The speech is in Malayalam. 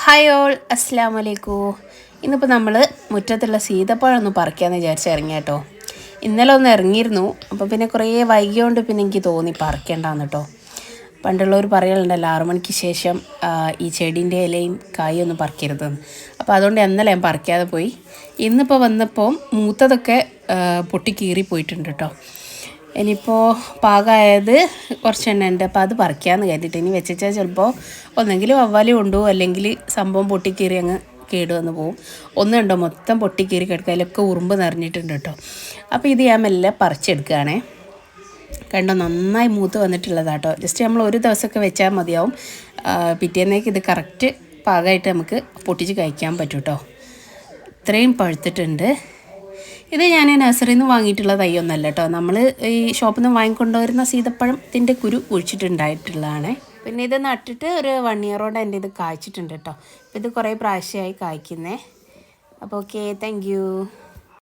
ഹായ് ഓൾ, അസ്സാം വലൈക്കും. ഇന്നിപ്പോൾ നമ്മൾ മുറ്റത്തുള്ള സീതപ്പഴം ഒന്ന് പറിക്കാമെന്ന് വിചാരിച്ച് ഇറങ്ങിയ കേട്ടോ. ഇന്നലെ ഒന്ന് ഇറങ്ങിയിരുന്നു, അപ്പോൾ പിന്നെ കുറേ വൈകിയോണ്ട് പിന്നെ എനിക്ക് തോന്നി പറിക്കേണ്ടാന്ന് കേട്ടോ. പണ്ടുള്ളവർ പറയലുണ്ടല്ലോ 6 മണിക്ക് ശേഷം ഈ ചെടീൻ്റെ ഇലയും കായും ഒന്നും പറിക്കരുതെന്ന്. അപ്പോൾ അതുകൊണ്ട് ഇന്നലെ ഞാൻ പറിക്കാതെ പോയി. ഇന്നിപ്പോൾ വന്നപ്പോൾ മൂത്തതൊക്കെ പൊട്ടി കീറി പോയിട്ടുണ്ട് കേട്ടോ. ഇനിയിപ്പോൾ പാകമായത് കുറച്ചെണ്ണ ഉണ്ട്, അപ്പോൾ അത് പറിക്കാമെന്ന് കരുതിയിട്ട് ഇനി വെച്ചാൽ ചിലപ്പോൾ ഒന്നെങ്കിൽ വവ്വാല് കൊണ്ടുപോകും, അല്ലെങ്കിൽ സംഭവം പൊട്ടിക്കീറി അങ്ങ് കേടുവന്ന് പോവും. ഒന്നുണ്ടോ മൊത്തം പൊട്ടിക്കീറി കിടക്കുക, അതിലൊക്കെ ഉറുമ്പ് നിറഞ്ഞിട്ടുണ്ട് കേട്ടോ. അപ്പോൾ ഇത് ഞാൻ മെല്ലെ പറിച്ചെടുക്കുകയാണേ. കണ്ടോ, നന്നായി മൂത്ത് വന്നിട്ടുള്ളതാട്ടോ. ജസ്റ്റ് നമ്മൾ ഒരു ദിവസമൊക്കെ വെച്ചാൽ മതിയാവും, പിറ്റേന്നേക്ക് ഇത് കറക്റ്റ് പാകമായിട്ട് നമുക്ക് പൊട്ടിച്ച് കഴിക്കാൻ പറ്റും കേട്ടോ. ഇത്രയും പഴുത്തിട്ടുണ്ട്. ഇത് ഞാൻ നഴ്സറിയിൽ നിന്ന് വാങ്ങിയിട്ടുള്ള തൈയൊന്നല്ല കേട്ടോ. നമ്മൾ ഈ ഷോപ്പിൽ നിന്ന് വാങ്ങിക്കൊണ്ടുവരുന്ന സീതപ്പഴത്തിൻ്റെ കുരു കുഴിച്ചിട്ടുണ്ടായിട്ടുള്ളതാണ്. പിന്നെ ഇത് നട്ടിട്ട് ഒരു 1 ഇയറോടെ എൻ്റെ ഇത് കായ്ച്ചിട്ടുണ്ട് കേട്ടോ. അപ്പോൾ ഇത് കുറേ പ്രാവശ്യമായി കായ്ക്കുന്നേ. അപ്പോൾ ഓക്കെ, താങ്ക് യു.